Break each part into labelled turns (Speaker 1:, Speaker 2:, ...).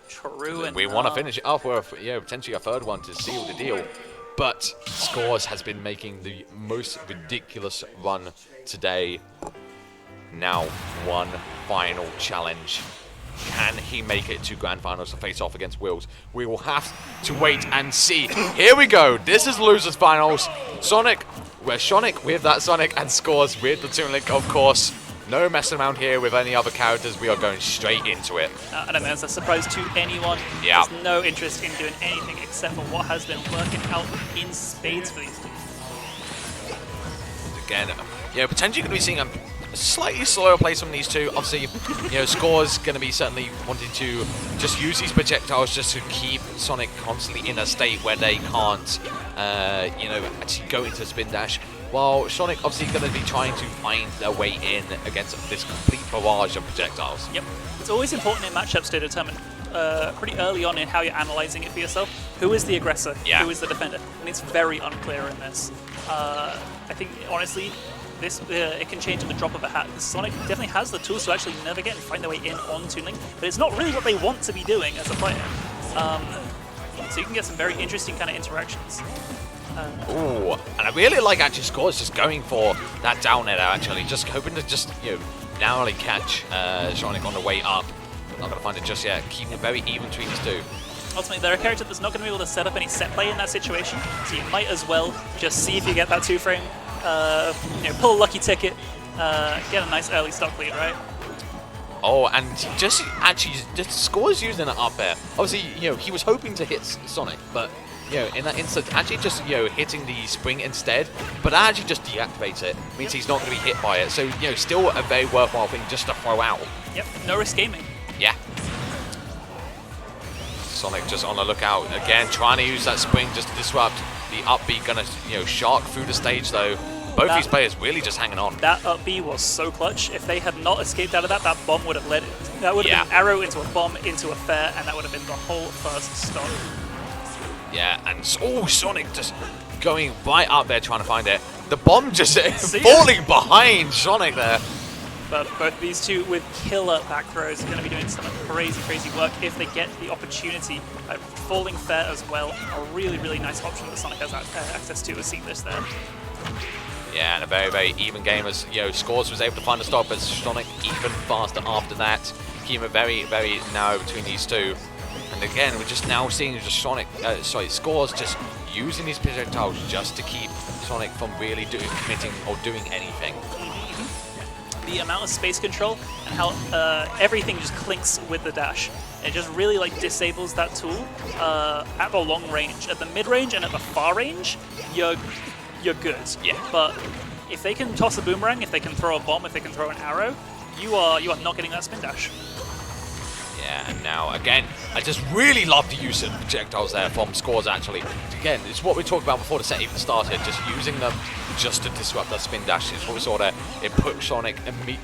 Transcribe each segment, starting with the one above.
Speaker 1: True.
Speaker 2: We want to finish it off with potentially a third one to seal the deal. But Skaws has been making the most ridiculous run today. Now, one final challenge. Can he make it to Grand Finals to face off against Wills? We will have to wait and see. Here we go. This is Losers Finals. Shonic with that Sonic, and Skaws with the Toon Link, of course. No messing around here with any other characters. We are going straight into it.
Speaker 1: I don't think that's a surprise to anyone.
Speaker 2: Yeah.
Speaker 1: There's no interest in doing anything except for what has been working out in spades for these two.
Speaker 2: Again, potentially going to be seeing a slightly slower play from these two. Obviously, Skaws going to be certainly wanting to just use these projectiles just to keep Sonic constantly in a state where they can't, actually go into spin dash. While Shonic obviously going to be trying to find their way in against this complete barrage of projectiles.
Speaker 1: Yep. It's always important in matchups to determine pretty early on in how you're analyzing it for yourself. Who is the aggressor? Who is the defender? And it's very unclear in this. I think, honestly, this it can change at the drop of a hat. Sonic definitely has the tools to actually navigate and find their way in on Toon Link, but it's not really what they want to be doing as a player. So you can get some very interesting kind of interactions.
Speaker 2: Ooh, and I really like actually Skaws just going for that down air actually, just hoping to just, narrowly catch Shonic on the way up. Not going to find it just yet, keeping it very even between these two.
Speaker 1: Ultimately, they're a character that's not going to be able to set up any set play in that situation, so you might as well just see if you get that 2-frame, pull a lucky ticket, get a nice early stock lead, right?
Speaker 2: Oh, and just Skaws using it up there. Obviously, he was hoping to hit Sonic, but in that instant, actually just, hitting the spring instead, but that actually just deactivates it. Means he's not going to be hit by it. So, still a very worthwhile thing just to throw out.
Speaker 1: Yep, no risk gaming.
Speaker 2: Yeah. Sonic just on the lookout again, trying to use that spring just to disrupt. The up B gonna, shark through the stage though. Both these players really just hanging on.
Speaker 1: That up B was so clutch. If they had not escaped out of that, that bomb would have led it. That would have been arrow into a bomb into a fair, and that would have been the whole first stop.
Speaker 2: Yeah, and Sonic just going right up there trying to find it. The bomb just falling behind Sonic there.
Speaker 1: But both these two with killer back throws are going to be doing some crazy, crazy work if they get the opportunity. Falling fair as well, a really, really nice option that Sonic has access to. We've seen this there.
Speaker 2: Yeah, and a very, very even game as Skaws was able to find a stop, as Shonic even faster after that. Keeping it very, very narrow between these two. And again, we're just now seeing just Skaws just using these projectiles just to keep Sonic from really committing or doing anything.
Speaker 1: The amount of space control and how everything just clinks with the dash. It just really disables that tool at the long range. At the mid range and at the far range, you're good.
Speaker 2: Yeah.
Speaker 1: But if they can toss a boomerang, if they can throw a bomb, if they can throw an arrow, you are not getting that spin dash.
Speaker 2: Yeah, and now again, I just really love the use of projectiles there from Skaws actually. Again, it's what we talked about before the set even started, just using them just to disrupt that spin dash. It's what we saw there. It put Shonic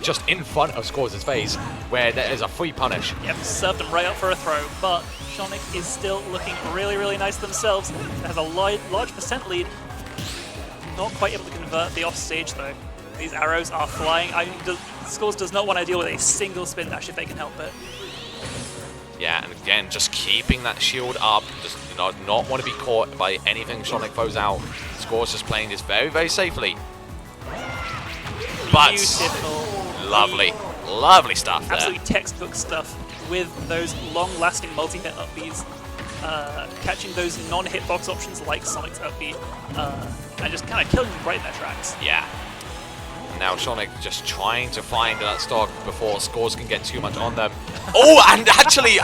Speaker 2: just in front of Skaws' face, where there is a free punish.
Speaker 1: Yep, served them right up for a throw, but Shonic is still looking really, really nice themselves. They have a large percent lead. Not quite able to convert the offstage though. These arrows are flying. Skaws does not want to deal with a single spin dash if they can help it.
Speaker 2: Yeah, and again, just keeping that shield up, just not want to be caught by anything Shonic throws out. Skaws just playing this very, very safely. But
Speaker 1: beautiful.
Speaker 2: Lovely stuff there.
Speaker 1: Absolutely textbook stuff with those long-lasting multi-hit up Bs, catching those non-hitbox options like Sonic's up B, and just kind of killing them right in their tracks.
Speaker 2: Yeah. Now Shonic just trying to find that stock before Skaws can get too much on them. Oh, and actually,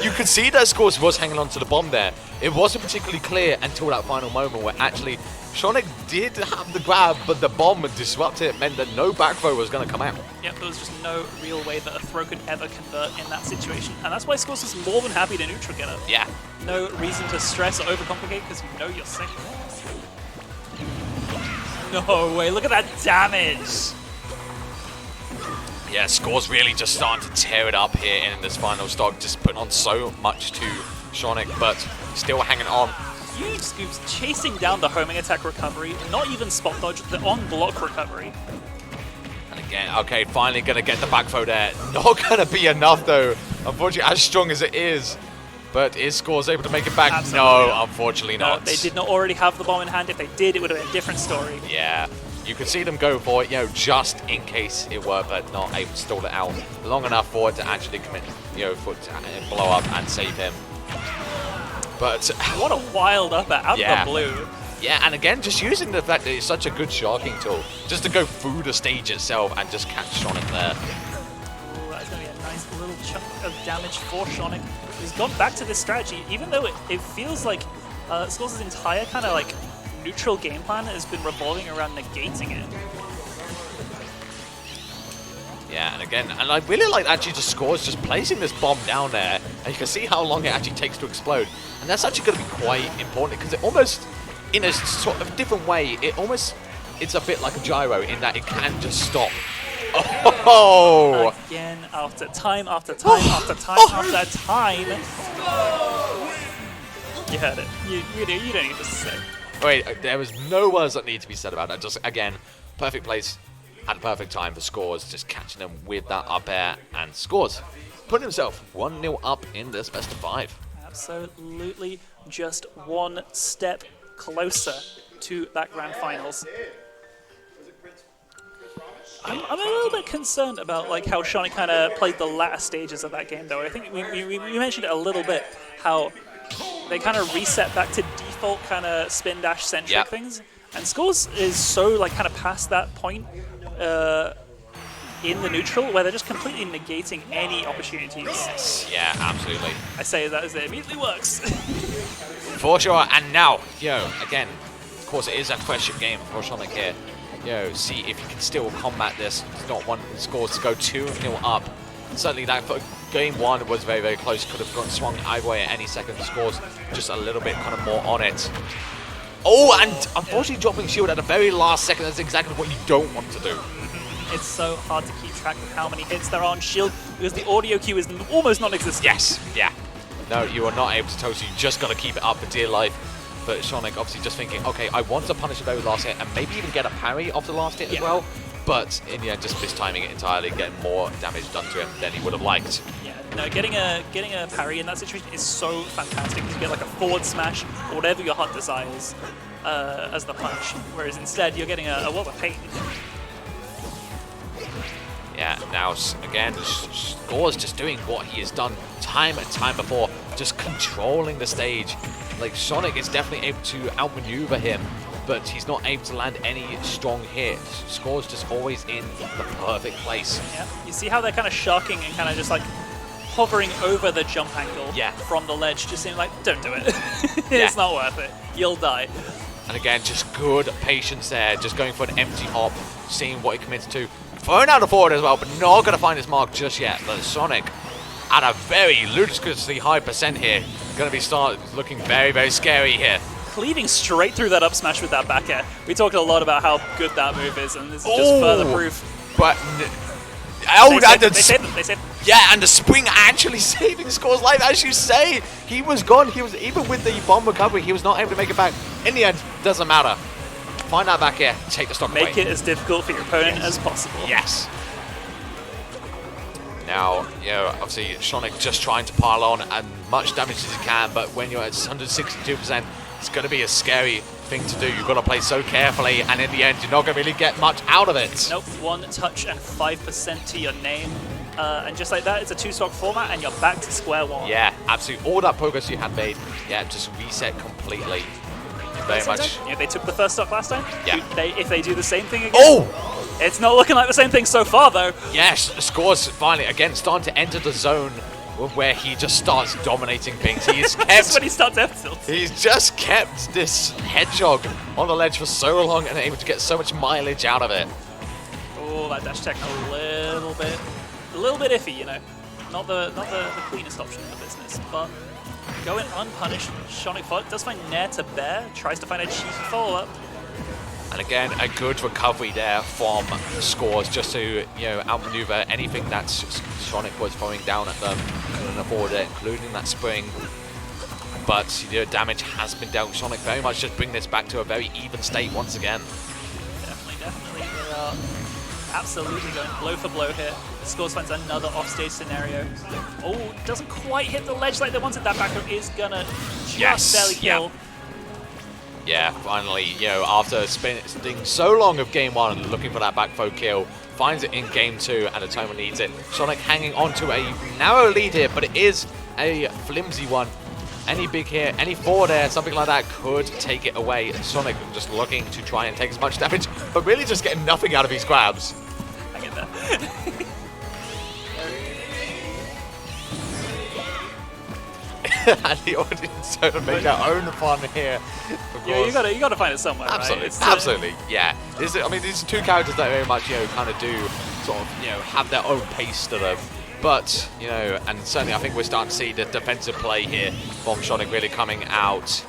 Speaker 2: you could see that Skaws was hanging on to the bomb there. It wasn't particularly clear until that final moment where actually Shonic did have the grab, but the bomb disrupted it, meant that no back throw was going to come out.
Speaker 1: Yep, there was just no real way that a throw could ever convert in that situation. And that's why Skaws is more than happy to neutral get it.
Speaker 2: Yeah.
Speaker 1: No reason to stress or overcomplicate because you know you're safe. No way, look at that damage!
Speaker 2: Yeah, Skaws really just starting to tear it up here in this final stock, just putting on so much to Shonic, but still hanging on.
Speaker 1: Huge scoops chasing down the homing attack recovery, not even spot dodge, the on-block recovery.
Speaker 2: And again, okay, finally going to get the back throw there. Not going to be enough though Unfortunately, as strong as it is. But is Skaws able to make it back?
Speaker 1: Absolutely
Speaker 2: No,
Speaker 1: not.
Speaker 2: unfortunately
Speaker 1: No,
Speaker 2: not.
Speaker 1: they did not already have the bomb in hand. If they did, it would have been a different story.
Speaker 2: Yeah. You could see them go for it, you know, just in case it were, but not able to stall it out long enough for it to actually commit, you know, for it to blow up and save him. But
Speaker 1: what a wild up out of the blue.
Speaker 2: Yeah, and again, just using the fact that it's such a good sharking tool, just to go through the stage itself and just catch Shonic there.
Speaker 1: Ooh, that's going to be a nice little chunk of damage for Shonic. He's gone back to this strategy, even though it feels like Skaws' entire kind of like neutral game plan has been revolving around negating it.
Speaker 2: Yeah, and again, and I really like actually just Skaws just placing this bomb down there, and you can see how long it actually takes to explode. And that's actually going to be quite important, because it almost, in a sort of different way, it's a bit like a gyro in that it can just stop. Oh!
Speaker 1: Again, after time, after time, after time, after time. You heard it. You don't need to say.
Speaker 2: Wait, there was no words that need to be said about it. Just, again, perfect place at the perfect time for Skaws, just catching him with that up air, and Skaws putting himself 1-0 up in this best of 5.
Speaker 1: Absolutely, just one step closer to that grand finals. I'm a little bit concerned about like how Shonic kind of played the latter stages of that game, though. I think we mentioned it a little bit, how they kind of reset back to default kind of spin dash centric things, and Skaws is so like kind of past that point in the neutral where they're just completely negating any opportunities.
Speaker 2: Yes, yeah, absolutely.
Speaker 1: I say that as it immediately works.
Speaker 2: For sure, and now, again, of course it is a question game for Shonic here. See if he can still combat this. He's not wanting Skaws to go 2-0 up. Certainly that for game 1 was very, very close. Could have gone swung either way at any second. Skaws just a little bit kind of more on it. Oh, and unfortunately dropping shield at the very last second. That's exactly what you don't want to do.
Speaker 1: It's so hard to keep track of how many hits there are on shield because the audio cue is almost non-existent.
Speaker 2: Yes, yeah. No, you are not able to tell, so you just got to keep it up for dear life. But Shonic obviously just thinking, okay, I want to punish the very last hit and maybe even get a parry off the last hit as well. But in the end, just mistiming it entirely, getting more damage done to him than he would have liked. Yeah,
Speaker 1: no, getting a parry in that situation is so fantastic. You get like a forward smash or whatever your heart desires as the punch, whereas instead you're getting a world of pain.
Speaker 2: Yeah, now again, Skaws just doing what he has done time and time before, just controlling the stage. Like, Shonic is definitely able to outmaneuver him, but he's not able to land any strong hits. Skaws just always in the perfect place.
Speaker 1: Yeah, you see how they're kind of sharking and kind of just like hovering over the jump angle from the ledge, just seeming like, don't do it. It's not worth it. You'll die.
Speaker 2: And again, just good patience there, just going for an empty hop, seeing what he commits to. Throwing out a forward as well, but not going to find his mark just yet. But Shonic, at a very ludicrously high percent here, going to be looking very, very scary here.
Speaker 1: Cleaving straight through that up smash with that back air. We talked a lot about how good that move is, and this is just further proof.
Speaker 2: But
Speaker 1: they saved them.
Speaker 2: Yeah, and the spring actually saving Skaws' life, as you say. He was gone. He was, even with the bomb recovery, he was not able to make it back. In the end, doesn't matter. Find that back air, take the stock away.
Speaker 1: Make it as difficult for your opponent as possible.
Speaker 2: Yes. Now, obviously Shonic just trying to pile on as much damage as he can, but when you're at 162%, it's going to be a scary thing to do. You've got to play so carefully, and in the end, you're not going to really get much out of it.
Speaker 1: Nope, 1 touch and 5% to your name. And just like that, it's a 2-stock format, and you're back to square one.
Speaker 2: Yeah, absolutely. All that progress you had made, just reset completely. Very much.
Speaker 1: Yeah, they took the first stock last time.
Speaker 2: Yeah.
Speaker 1: If they do the same thing again, it's not looking like the same thing so far, though.
Speaker 2: Yes, Skaws finally again starting to enter the zone where he just starts dominating things. He's kept.
Speaker 1: That's when he starts F tilt.
Speaker 2: He's just kept this hedgehog on the ledge for so long and able to get so much mileage out of it.
Speaker 1: Oh, that dash tech a little bit iffy, Not the cleanest option in the business, but. Going unpunished, Shonic does find Nair to bear, tries to find a cheeky follow-up.
Speaker 2: And again, a good recovery there from Skaws just to, outmaneuver anything that Shonic was throwing down at them. Couldn't afford it, including that spring. But, damage has been dealt. Shonic very much just bring this back to a very even state once again.
Speaker 1: Definitely. They are Absolutely going blow for blow here. Skaws finds another offstage scenario. Oh, doesn't quite hit the ledge like they wanted. That back throw is gonna just barely kill.
Speaker 2: Yeah, finally, you know, after spending so long of game 1 looking for that back throw kill, finds it in game 2 and Atoma needs it. Shonic hanging on to a narrow lead here, but it is a flimsy one. Any big hit, any forward air, something like that could take it away. Shonic just looking to try and take as much damage, but really just getting nothing out of his grabs.
Speaker 1: I get that.
Speaker 2: And the audience sort of make their own fun here.
Speaker 1: Yeah, you gotta find it somewhere.
Speaker 2: Absolutely,
Speaker 1: right?
Speaker 2: absolutely, yeah. I mean, these are two characters that very much, you know, kind of do sort of, you know, have their own pace to them. But, you know, and certainly I think we're starting to see the defensive play here from Shonic really coming out.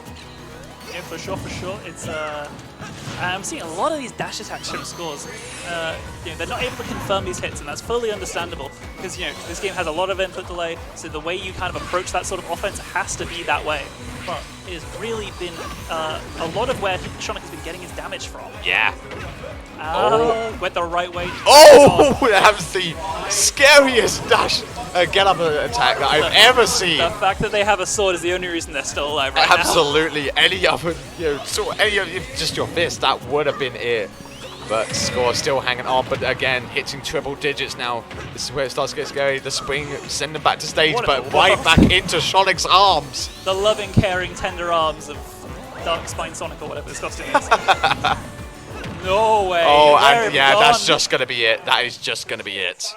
Speaker 1: Yeah, for sure, for sure. It's I'm seeing a lot of these dash attacks from Skaws. You know, they're not able to confirm these hits, and that's fully understandable because, you know, this game has a lot of input delay. So the way you kind of approach that sort of offense has to be that way. But it has really been a lot of where Shonic has been getting his damage from.
Speaker 2: Yeah.
Speaker 1: Went the right way.
Speaker 2: Oh, that was the scariest dash get-up attack that I've ever seen.
Speaker 1: The fact that they have a sword is the only reason they're still alive right
Speaker 2: Absolutely. Now. Any other, you know, just your fist, that would have been it. But Skaws still hanging on, but again, hitting triple digits now. This is where it starts to get scary. The spring sending them back to stage, but right back into Shonic's arms.
Speaker 1: The loving, caring, tender arms of Dark Spine Sonic or whatever this costume is. No way.
Speaker 2: Oh, and yeah, that's just going to be it. That is just going to be it.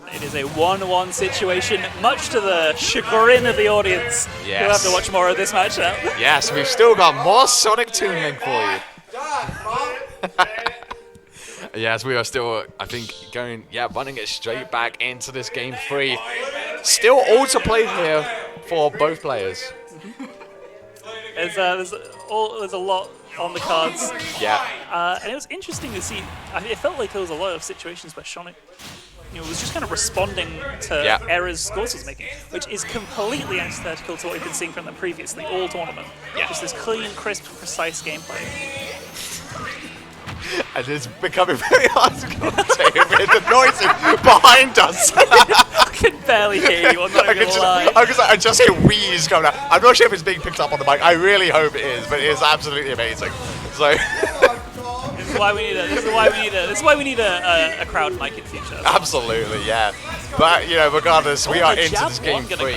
Speaker 1: And it is a 1-1 situation, much to the chagrin of the audience.
Speaker 2: Yes.
Speaker 1: You'll have to watch more of this match now.
Speaker 2: Yes, we've still got more Sonic Toon Link for you. Yes, we are still, I think, running it straight back into this game 3. Still all to play here for both players.
Speaker 1: There's a lot on the cards.
Speaker 2: Yeah.
Speaker 1: And it was interesting to see. It felt like there was a lot of situations where Shonic, you know, was just kind of responding to errors Skaws was making, which is completely antithetical to what we've been seeing from them previously, all tournament.
Speaker 2: Yeah.
Speaker 1: Just this clean, crisp, precise gameplay.
Speaker 2: And it's becoming very hard to commentate with the noises behind us.
Speaker 1: I can barely hear you, I'm not even gonna lie.
Speaker 2: I just hear wheeze coming out. I'm not sure if it's being picked up on the mic. I really hope it is, but it is absolutely amazing. So
Speaker 1: This is why we need a crowd mic in future.
Speaker 2: Absolutely, yeah. But, you know, regardless, we are into this game 3.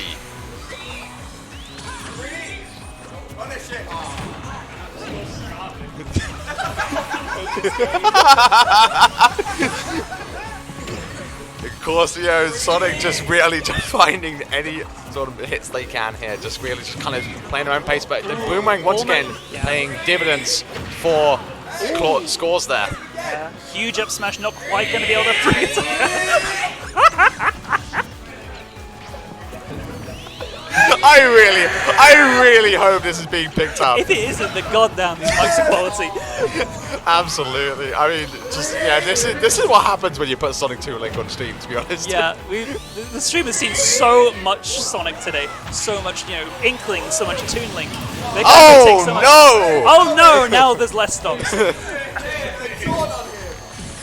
Speaker 2: Of course, you know, Sonic just really just finding any sort of hits they can here, just really just kind of playing their own pace. But the Boomerang once again paying dividends for Skaws there.
Speaker 1: Yeah. Huge up smash, not quite going to be able to bring it
Speaker 2: I really hope this is being picked up.
Speaker 1: If it isn't, the goddamn these mics are quality.
Speaker 2: Absolutely. I mean, just this is what happens when you put Sonic 2 Link on stream, to be honest.
Speaker 1: Yeah, the stream has seen so much Sonic today, so much, you know, Inkling, so much Toon Link.
Speaker 2: Oh no!
Speaker 1: Oh no! Now there's less stocks.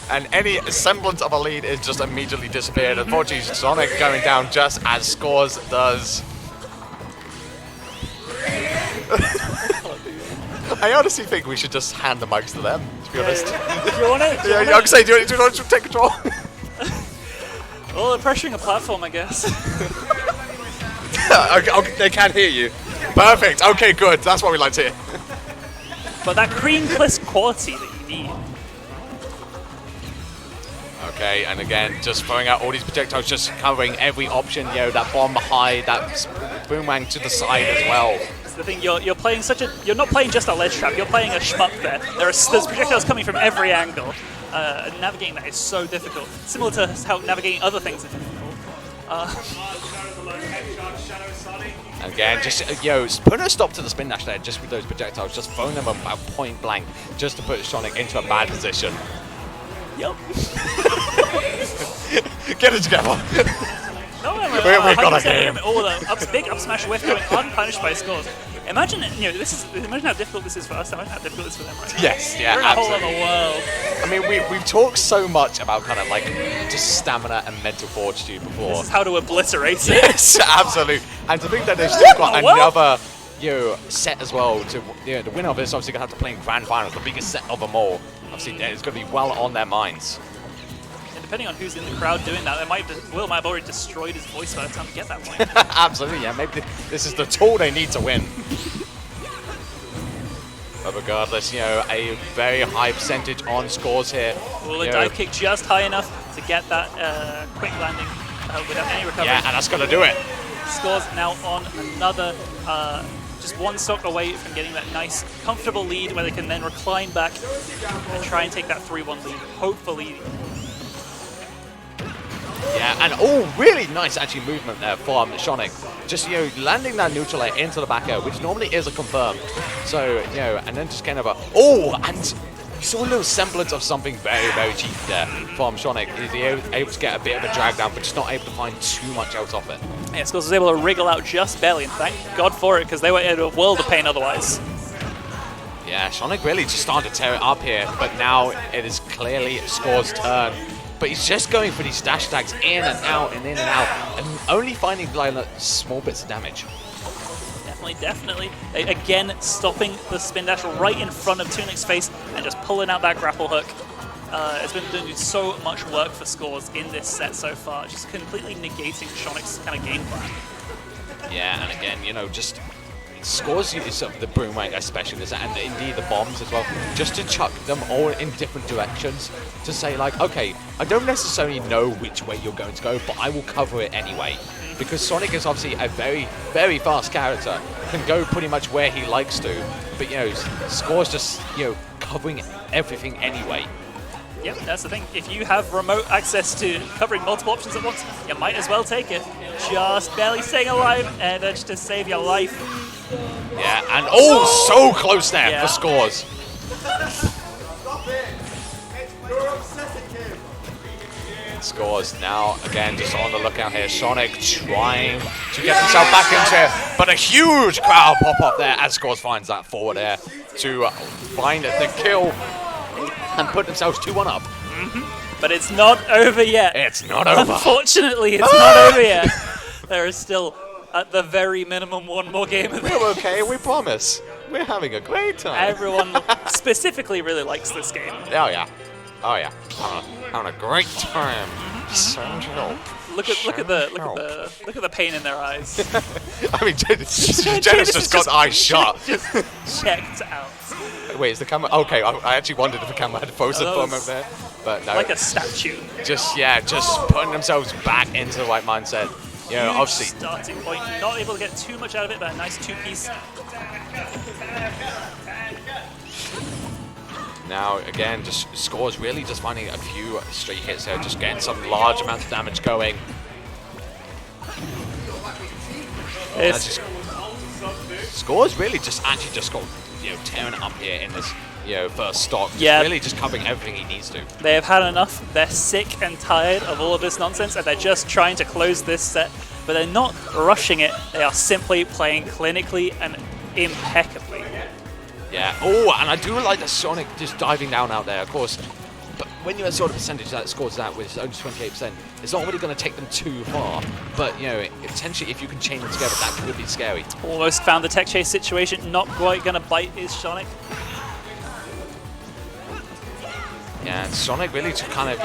Speaker 2: And any semblance of a lead is just immediately disappeared. Unfortunately, Sonic going down just as Skaws does. I honestly think we should just hand the mics to them, to be honest.
Speaker 1: Do you want it?
Speaker 2: Yeah, I was saying, do you want to take control?
Speaker 1: Well, they're pressuring a platform, I guess.
Speaker 2: Okay, they can't hear you. Perfect. Okay, good. That's what we like to hear.
Speaker 1: But that cream crisp quality that you need.
Speaker 2: Okay, and again, just throwing out all these projectiles, just covering every option. You know, that bomb high, that boomerang to the side as well.
Speaker 1: The thing, you're playing you're not playing just a ledge trap, you're playing a shmup there. There's projectiles coming from every angle. And navigating that is so difficult. Similar to how navigating other things is difficult.
Speaker 2: Again, just, putting a stop to the spin dash there, just with those projectiles, just throwing them about point blank, just to put Shonic into a bad position.
Speaker 1: Yep.
Speaker 2: Get it together.
Speaker 1: No,
Speaker 2: we got a game.
Speaker 1: Oh, the big up smash whiff going unpunished by Skaws. Imagine, imagine how difficult this is for us. Imagine how difficult it is for them right now.
Speaker 2: Yes, yeah,
Speaker 1: They're in a whole other world.
Speaker 2: I mean, we've talked so much about kind of like just stamina and mental fortitude before.
Speaker 1: This is how to obliterate it.
Speaker 2: Yes, absolutely. And to think that they've still got another set as well to the winner of this obviously gonna have to play in grand finals, the biggest set of them all. Obviously, it's gonna be well on their minds.
Speaker 1: And depending on who's in the crowd doing that, Will might have already destroyed his voice by the time to get that point.
Speaker 2: Absolutely, yeah. Maybe this is the tool they need to win. But regardless, a very high percentage on Skaws here.
Speaker 1: Will the dive kick just high enough to get that quick landing without any recovery?
Speaker 2: Yeah, and that's gonna do it.
Speaker 1: Skaws now on another, just one stock away from getting that nice, comfortable lead where they can then recline back and try and take that 3-1 lead, hopefully.
Speaker 2: Yeah, and really nice actually movement there from Shonic. Just, landing that neutral air into the back air, which normally is a confirm. So, and then just kind of and you saw a little semblance of something very, very cheap there from Shonic. He's able to get a bit of a drag down, but just not able to find too much else off it.
Speaker 1: Yeah, Skaws was able to wriggle out just barely, and thank God for it, because they were in a world of pain otherwise.
Speaker 2: Yeah, Shonic really just started to tear it up here, but now it is clearly Skaws' turn. But he's just going for these dash attacks in and out and in and out, and only finding like small bits of damage.
Speaker 1: Definitely. Again, stopping the spin dash right in front of Toonic's face and just pulling out that grapple hook. It's been doing so much work for Skaws in this set so far, just completely negating Shonic's kind of game plan.
Speaker 2: Yeah, and again, just Skaws uses the boomerang especially, and indeed the bombs as well, just to chuck them all in different directions to say like, okay, I don't necessarily know which way you're going to go, but I will cover it anyway. Because Sonic is obviously a very, very fast character, can go pretty much where he likes to, but Skaws just covering everything anyway.
Speaker 1: Yeah, that's the thing. If you have remote access to covering multiple options at once, you might as well take it. Just barely staying alive, and just to save your life.
Speaker 2: Yeah, and so close there for Skaws. Skaws now, again, just on the lookout here. Shonic trying to get himself back into it, but a huge crowd pop up there as Skaws finds that forward air to find the kill and put themselves 2-1 up.
Speaker 1: But it's not over yet.
Speaker 2: It's not over.
Speaker 1: Unfortunately, it's not over yet. There is still, at the very minimum, one more game of this.
Speaker 2: We're okay, we promise. We're having a great time.
Speaker 1: Everyone specifically really likes this game.
Speaker 2: Oh yeah. Oh yeah. Having a great time. Send help.
Speaker 1: Look at the pain in their eyes.
Speaker 2: I mean, Jenna's just got eyes shut.
Speaker 1: Just checked out.
Speaker 2: Wait, is the camera? Okay, I actually wondered if the camera had frozen for a moment there, but no.
Speaker 1: Like a statue.
Speaker 2: Just putting themselves back into the right mindset. Obviously.
Speaker 1: Starting point, not able to get too much out of it, but a nice two-piece.
Speaker 2: Now, again, just Skaws really just finding a few straight hits there, just getting some large amounts of damage going. Skaws really just got tearing it up here in this first stock.
Speaker 1: Yeah.
Speaker 2: Really just covering everything he needs to.
Speaker 1: They have had enough. They're sick and tired of all of this nonsense, and they're just trying to close this set. But they're not rushing it. They are simply playing clinically and impeccably.
Speaker 2: Yeah. And I do like the Shonic just diving down out there, of course. But when you're at sort of percentage that Skaws that with only 28%, it's not really going to take them too far. But, potentially if you can chain them together, that could be scary.
Speaker 1: Almost found the tech chase situation. Not quite going to bite his Shonic.
Speaker 2: Yeah, and Shonic really just kind of,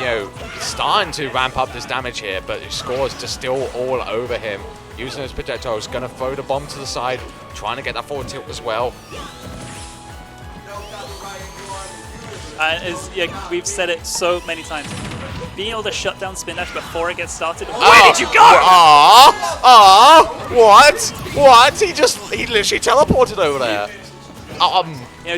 Speaker 2: starting to ramp up this damage here, but Skaws just still all over him. Using his projectiles, going to throw the bomb to the side, trying to get that forward tilt as well.
Speaker 1: As we've said it so many times, being able to shut down spin dash before it gets started. Where did you go?
Speaker 2: What? He literally teleported over there.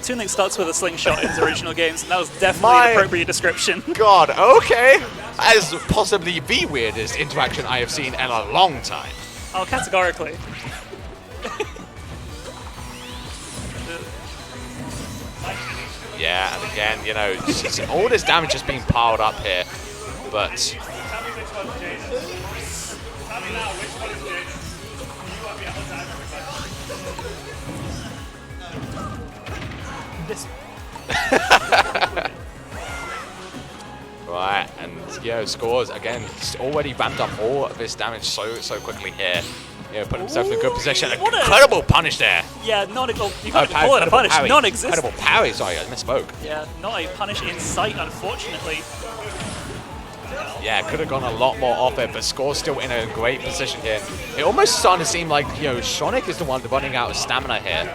Speaker 1: Toon starts with a slingshot in his original games, and that was definitely the appropriate description.
Speaker 2: God, okay. That is possibly the weirdest interaction I have seen in a long time.
Speaker 1: Oh, categorically.
Speaker 2: Yeah, and again, all this damage is being piled up here, but... Right, and Skaws again already ramped up all of his damage so quickly here. Put himself in a good position. Incredible punish there.
Speaker 1: Yeah, you can't even call it a punish. Non-existent.
Speaker 2: Incredible parry. Sorry, I misspoke.
Speaker 1: Yeah, not a punish in sight, unfortunately.
Speaker 2: Yeah, could have gone a lot more off it, but Skaws still in a great position here. It almost starting to seem like Shonic is the one running out of stamina here.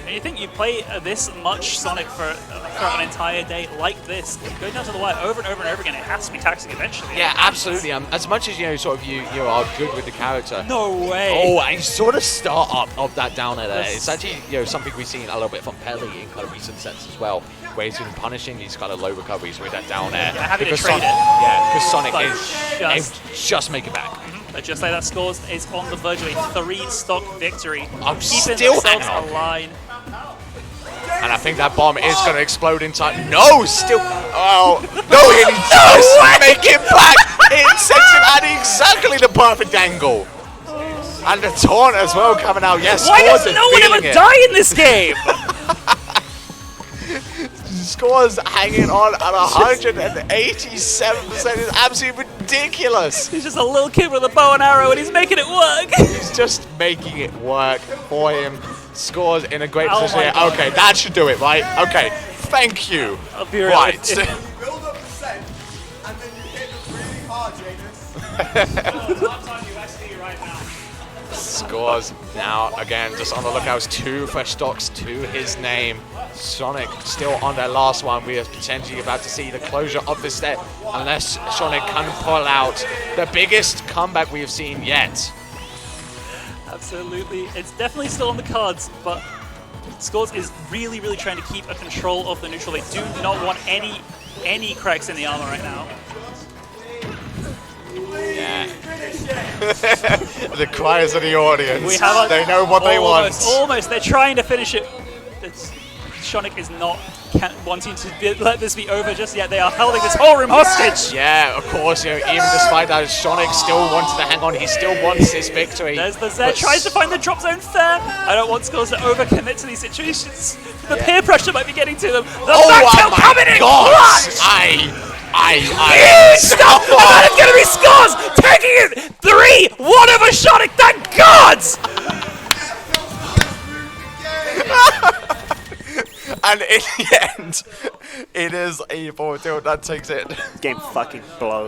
Speaker 1: And you think you play this much Sonic for an entire day like this, going down to the wire over and over and over again, it has to be taxing eventually.
Speaker 2: Yeah, absolutely. As much as you are good with the character.
Speaker 1: No way.
Speaker 2: Oh, and sort of start up of that downer there. It's actually something we've seen a little bit from Pelly in kind of recent sets as well, where he's been punishing these kind of low recoveries with that down air.
Speaker 1: Yeah, having to trade it.
Speaker 2: Yeah, because Sonic
Speaker 1: Like,
Speaker 2: is just make it back.
Speaker 1: But just like that, Skaws is on the verge of a 3-stock victory,
Speaker 2: I'm
Speaker 1: keeping
Speaker 2: still
Speaker 1: themselves
Speaker 2: hanging on.
Speaker 1: alive.
Speaker 2: And I think that bomb is going to explode in time. No, still. Oh, no, he does make it back. It sends him at exactly the perfect angle. And the taunt as well coming out. Yes,
Speaker 1: why
Speaker 2: Skaws
Speaker 1: does no one ever die in this game?
Speaker 2: Skaws hanging on at 187%. It's absolutely ridiculous.
Speaker 1: He's just a little kid with a bow and arrow and he's making it work.
Speaker 2: He's just making it work for him. Skaws in a great position here.
Speaker 1: God.
Speaker 2: Okay, that should do it, right? Okay, thank you.
Speaker 1: I'll be
Speaker 2: right.
Speaker 3: Build up percent, and then you hit them really hard, Janus.
Speaker 2: Skaws now again just on the lookout. 2 fresh stocks to his name. Shonic still on their last one. We are potentially about to see the closure of this set unless Shonic can pull out the biggest comeback we have seen yet.
Speaker 1: Absolutely. It's definitely still on the cards, but Skaws is really, really trying to keep a control of the neutral. They do not want any cracks in the armor right now.
Speaker 2: Yeah. The cries of the audience.
Speaker 1: We have
Speaker 2: they know what they want.
Speaker 1: Almost. They're trying to finish it. Shonic is not wanting to let this be over just yet. They are holding this whole room hostage.
Speaker 2: Yeah, of course. Even despite that, Shonic still wanted to hang on. He still wants his victory.
Speaker 1: There's the Zed. Tries to find the drop zone fair. I don't want Skaws to overcommit to these situations. The peer pressure might be getting to them. The back tail coming in clutch! Stop! And that is going to be Skaws taking it 3-1 over Shonic. Thank God!
Speaker 2: And in the end, it is a 4-2 that takes it.
Speaker 4: Game fucking blows.